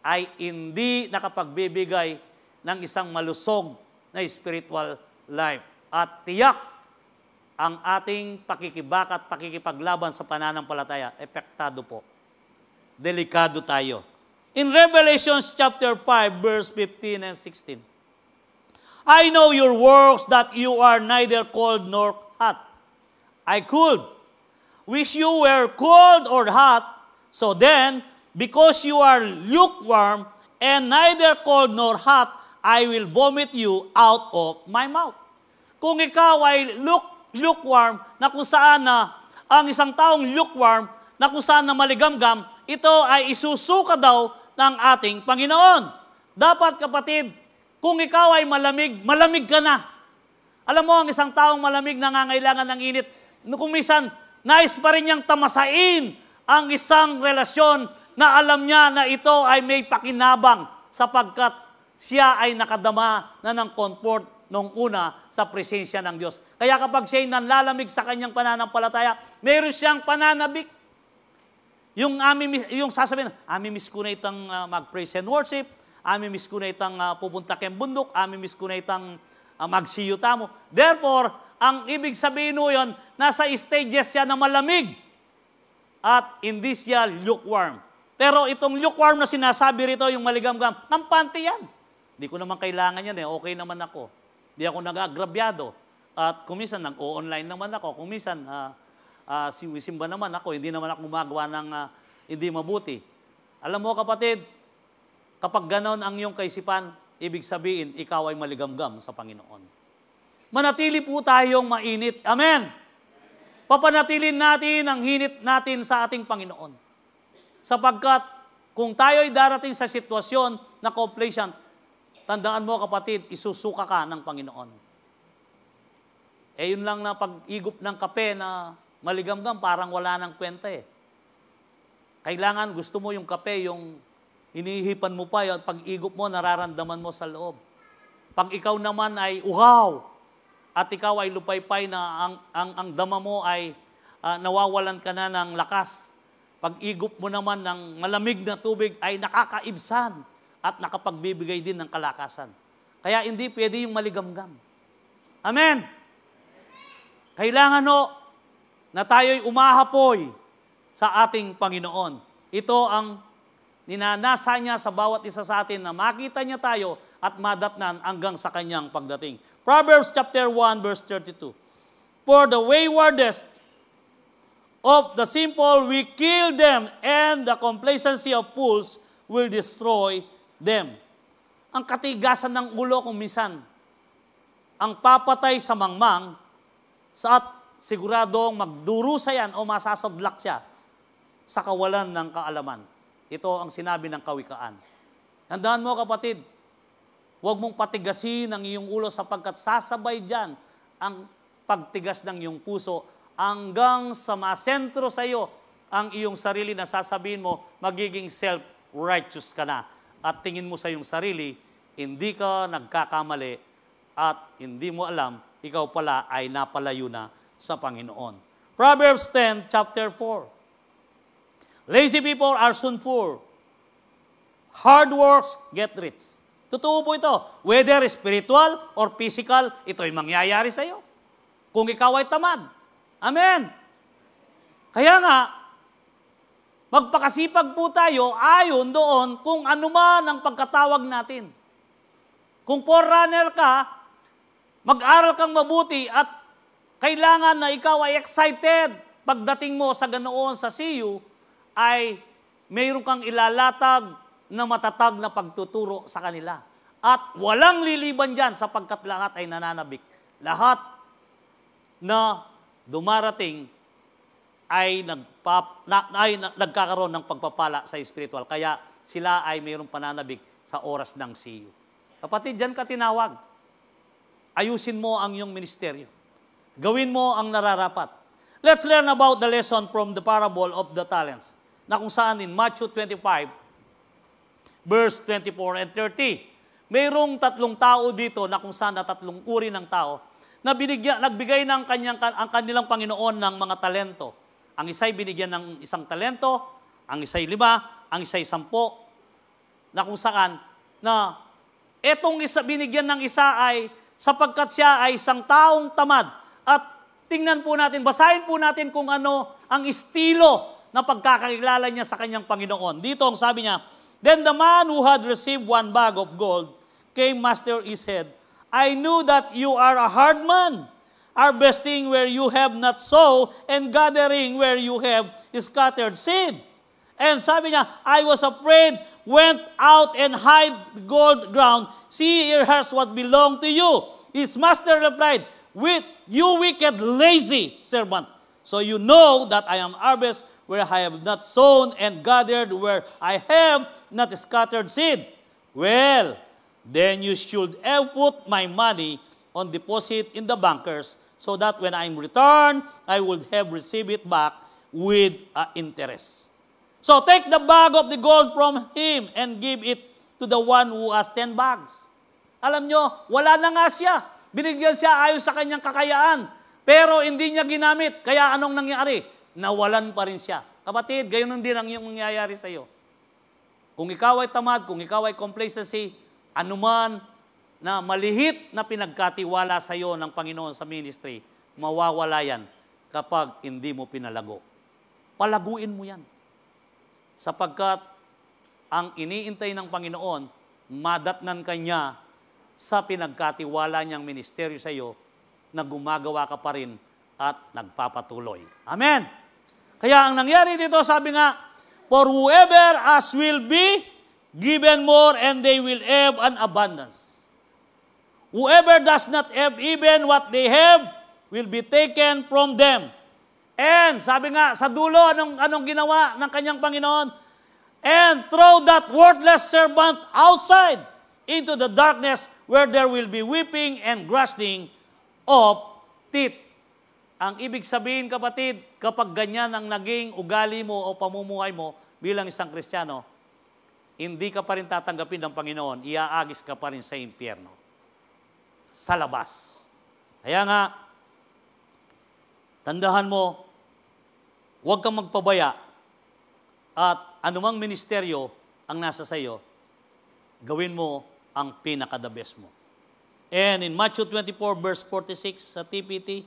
ay hindi nakapagbibigay ng isang malusog na spiritual life. At tiyak ang ating pakikibaka at pakikipaglaban sa pananampalataya, epektado po. Delikado tayo. In Revelation chapter 5, verse 15 and 16, I know your works that you are neither cold nor hot. I could wish you were cold or hot, so then, because you are lukewarm and neither cold nor hot, I will vomit you out of my mouth. Kung ikaw ay lukewarm, na kung saan na ang isang taong lukewarm, na kung saan na maligamgam, ito ay isusuka daw ng ating Panginoon. Dapat kapatid, kung ikaw ay malamig, malamig ka na. Alam mo, ang isang taong malamig nangangailangan ng init. Kung minsan, nais pa rin niyang tamasain ang isang relasyon na alam niya na ito ay may pakinabang sapagkat siya ay nakadama na ng comfort nung una sa presensya ng Diyos. Kaya kapag siya'y nanlalamig sa kanyang pananampalataya, meron siyang pananabik. Yung sasabihin, miss ko na itang mag-praise and worship, miss ko na itang pupunta kayong bundok, miss ko na itang magsiyuta mo. Therefore, ang ibig sabihin mo yun, nasa stages siya na malamig at hindi siya lukewarm. Pero itong lukewarm na sinasabi rito, yung maligamgam, kampante yan. Hindi ko naman kailangan yan okay naman ako. Hindi ako nag-agrabyado. At kung minsan, nag-o-online naman ako. Kung minsan, simba naman ako, hindi naman ako gumagawa ng hindi mabuti. Alam mo kapatid, kapag ganon ang iyong kaisipan, ibig sabihin, ikaw ay maligamgam sa Panginoon. Manatili po tayong mainit. Amen! Papanatilin natin ang hinit natin sa ating Panginoon. Sapagkat kung tayo ay darating sa sitwasyon na complacent, tandaan mo kapatid, isusuka ka ng Panginoon. Yun lang na pag-igop ng kape na maligamgam, parang wala nang kwenta Kailangan gusto mo yung kape, yung inihipan mo pa, at pag-igop mo, nararamdaman mo sa loob. Pag ikaw naman ay uhaw, at ikaw ay lupaypay na ang dama mo ay nawawalan ka na ng lakas. Pag-igop mo naman ng malamig na tubig ay nakakaibsan at nakapagbibigay din ng kalakasan. Kaya hindi pwede yung maligamgam. Amen! Kailangan na tayo'y umahapoy sa ating Panginoon. Ito ang ninanasa niya sa bawat isa sa atin na makita niya tayo at madatnan hanggang sa kanyang pagdating. Proverbs chapter 1 verse 32. For the waywardness of the simple we kill them, and the complacency of fools will destroy them. Ang katigasan ng ulo kung minsan, ang papatay sa mangmang, at siguradong magdurusa yan o masasadlak siya sa kawalan ng kaalaman. Ito ang sinabi ng kawikaan. Tandaan mo kapatid, huwag mong patigasin ang iyong ulo sapagkat sasabay dyan ang pagtigas ng iyong puso hanggang sa masentro sa iyo ang iyong sarili na sasabihin mo, magiging self-righteous ka na. At tingin mo sa iyong sarili, hindi ka nagkakamali at hindi mo alam, ikaw pala ay napalayo na sa Panginoon. Proverbs 10, chapter 4. Lazy people are soon poor. Hard works get rich. Totoo po ito. Whether spiritual or physical, ito ay mangyayari sa iyo. Kung ikaw ay tamad. Amen. Kaya nga, magpakasipag po tayo ayon doon kung ano man ang pagkatawag natin. Kung forerunner ka, mag-aral kang mabuti at kailangan na ikaw ay excited pagdating mo sa ganoon sa CU, ay mayroon kang ilalatag na matatag na pagtuturo sa kanila. At walang liliban dyan sapagkat lahat ay nananabik. Lahat na dumarating ay nagkakaroon ng pagpapala sa spiritual. Kaya sila ay mayroong pananabik sa oras ng CU. Kapatid, dyan ka tinawag. ayusin mo ang iyong ministeryo. Gawin mo ang nararapat. Let's learn about the lesson from the parable of the talents, na kung saan in Matthew 25, verse 24 and 30, mayroong tatlong tao dito na kung saan na tatlong uri ng tao na nagbigay ng ang kanilang Panginoon ng mga talento. Ang isa'y binigyan ng 1 talento, ang isa'y 5, ang isa'y 10, na kung saan na etong binigyan ng isa ay sapagkat siya ay isang taong tamad. At tingnan po natin, basahin po natin kung ano ang estilo na pagkakakilala niya sa kanyang Panginoon. Dito ang sabi niya, then the man who had received 1 bag of gold came, master, he said, I knew that you are a hard man, harvesting where you have not sown, and gathering where you have scattered seed. And sabi niya, I was afraid, went out and hid the gold ground. See, here has what belonged to you. His master replied, with you wicked, lazy servant. So you know that I am harvest where I have not sown, and gathered where I have not scattered seed. Well, then you should have put my money on deposit in the bankers, so that when I am returned, I would have received it back with interest. So take the bag of the gold from him and give it to the one who has 10 bags. Alam nyo, wala na nga siya. Binigyan siya ayon sa kanyang kakayaan, pero hindi niya ginamit. Kaya anong nangyari? Nawalan pa rin siya. Kapatid, gayon din ang iyong mangyayari sa iyo. Kung ikaw ay tamad, kung ikaw ay complacency, anuman na malihit na pinagkatiwala sa iyo ng Panginoon sa ministry, mawawala yan kapag hindi mo pinalago. Palaguin mo yan. Sapagkat ang iniintay ng Panginoon, madatnan ka niya sa pinagkatiwala niyang ministeryo sa iyo na gumagawa ka pa rin at nagpapatuloy. Amen! Kaya ang nangyari dito, sabi nga, for whoever as will be given more, and they will have an abundance. Whoever does not have even what they have will be taken from them. And sabi nga, sa dulo, anong ginawa ng kanyang Panginoon? And throw that worthless servant outside into the darkness where there will be weeping and gnashing of teeth. Ang ibig sabihin, kapatid, kapag ganyan ang naging ugali mo o pamumuhay mo bilang isang Kristiyano, hindi ka pa rin tatanggapin ng Panginoon, iaagis ka pa rin sa impyerno. Sa labas. Kaya nga, tandahan mo, huwag kang magpabaya at anumang ministeryo ang nasa sa iyo, gawin mo ang pinaka-the best mo. And in Matthew 24 verse 46 sa TPT,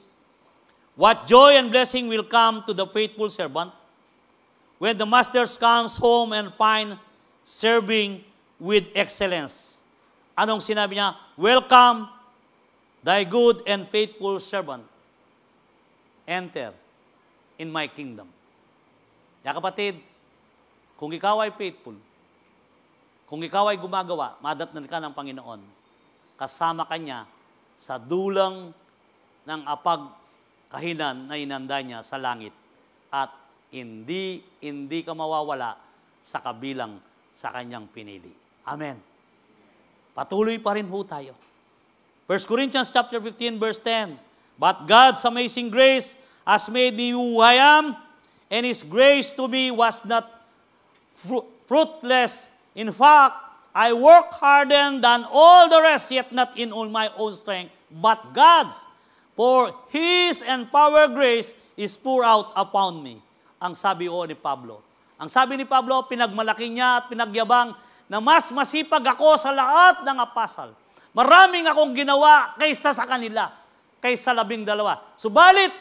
what joy and blessing will come to the faithful servant when the master comes home and find serving with excellence. Anong sinabi niya? Welcome, thy good and faithful servant. Enter in my kingdom. Kaya kapatid, kung ikaw ay faithful, kung ikaw ay gumagawa, madatnan ka ng Panginoon, kasama ka niya sa dulang ng apagkahinan na inanda niya sa langit, at hindi ka mawawala sa kabilang sa kanyang pinili. Amen. Patuloy pa rin ho tayo. 1 Corinthians chapter 15 verse 10, but God's amazing grace has made me who I am, and His grace to me was not fruitless. In fact, I work harder than all the rest, yet not in all my own strength, but God's. For His empowered grace is poured out upon me. Ang sabi ni Pablo. Ang sabi ni Pablo, pinagmalaki niya at pinagyabang na mas masipag ako sa lahat ng apasal. Maraming akong ginawa kaysa sa kanila, kaysa 12. Subalit,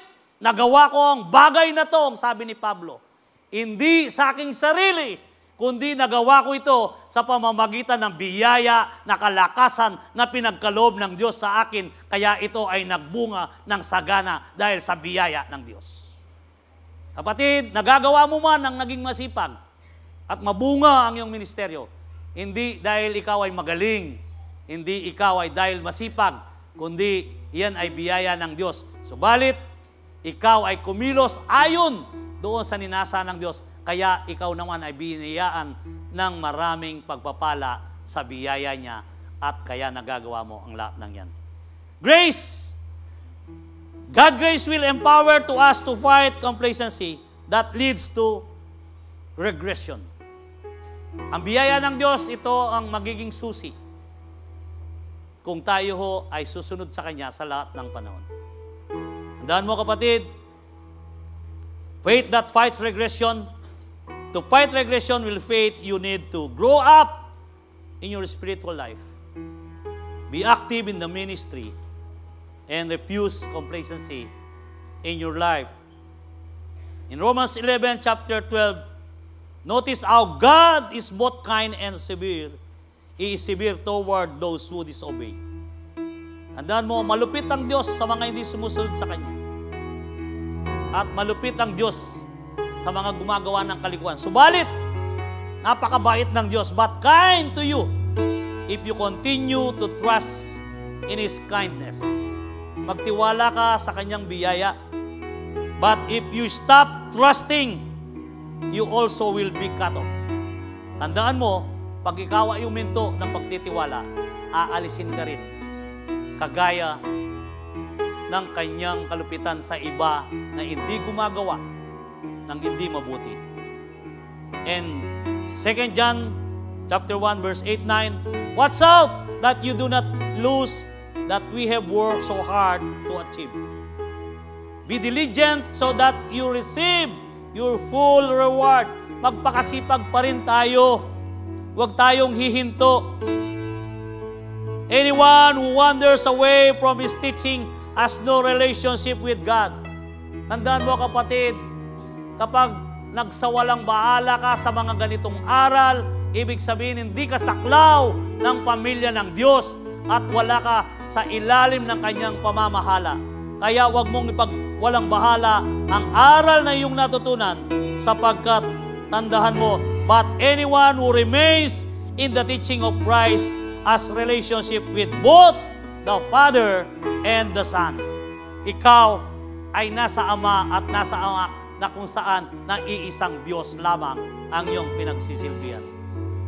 nagawa ko ang bagay na to, ang sabi ni Pablo. Hindi sa aking sarili, kundi nagawa ko ito sa pamamagitan ng biyaya na kalakasan na pinagkaloob ng Diyos sa akin, kaya ito ay nagbunga ng sagana dahil sa biyaya ng Diyos. Kapatid, nagagawa mo man ang naging masipag at mabunga ang iyong ministeryo, hindi dahil ikaw ay magaling, hindi ikaw ay dahil masipag, kundi iyan ay biyaya ng Diyos. Subalit, ikaw ay kumilos ayon doon sa ninasa ng Diyos, kaya ikaw naman ay biniyaan ng maraming pagpapala sa biyaya niya, at kaya nagagawa mo ang lahat ng yan. Grace. God grace will empower to us to fight complacency that leads to regression. Ang biyaya ng Diyos, ito ang magiging susi kung tayo ho ay susunod sa Kanya sa lahat ng panahon. Tandaan mo kapatid, faith that fights regression. To fight regression will faith, you need to grow up in your spiritual life. Be active in the ministry and refuse complacency in your life. In Romans 11, chapter 12, notice how God is both kind and severe. He is severe toward those who disobey. Tandaan mo, malupit ang Diyos sa mga hindi sumusunod sa Kanya. At malupit ang Diyos sa mga gumagawa ng kalikuan. Subalit, napakabait ng Diyos, but kind to you if you continue to trust in His kindness. Magtiwala ka sa Kanyang biyaya. But if you stop trusting, you also will be cut off. Tandaan mo, pag ikaw ay uminto ng pagtitiwala, aalisin ka rin. Kagaya ng kanyang kalupitan sa iba na hindi gumagawa ng hindi mabuti. And 2 John chapter 1 verse 8-9, watch out that you do not lose that we have worked so hard to achieve. Be diligent so that you receive your full reward. Magpakasipag pa rin tayo. Huwag tayong hihinto. Anyone who wanders away from His teaching has no relationship with God. Tandaan mo kapatid, kapag nagsawalang baala ka sa mga ganitong aral, ibig sabihin hindi ka saklaw ng pamilya ng Diyos at wala ka sa ilalim ng Kanyang pamamahala. Kaya huwag mong ipagwalang bahala ang aral na iyong natutunan sapagkat tandaan mo, but anyone who remains in the teaching of Christ has relationship with both the Father and the Son. Ikaw ay nasa Ama at nasa Ama na kung saan na iisang Diyos lamang ang iyong pinagsisilbihan.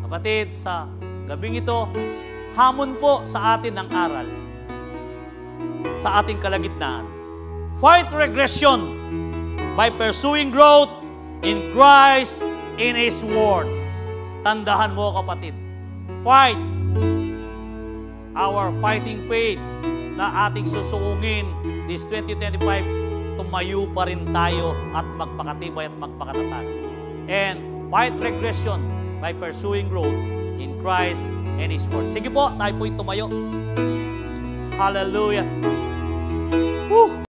Kapatid, sa gabing ito, hamon po sa atin ang aral sa ating kalagitnaan. Fight regression by pursuing growth in Christ, in His Word. Tandaan mo kapatid, fight our fighting faith na ating susuungin this 2025, tumayo pa rin tayo at magpakatibay at magpakatatag. And fight regression by pursuing growth in Christ and His Word. Sige po, tayo po'y tumayo. Hallelujah.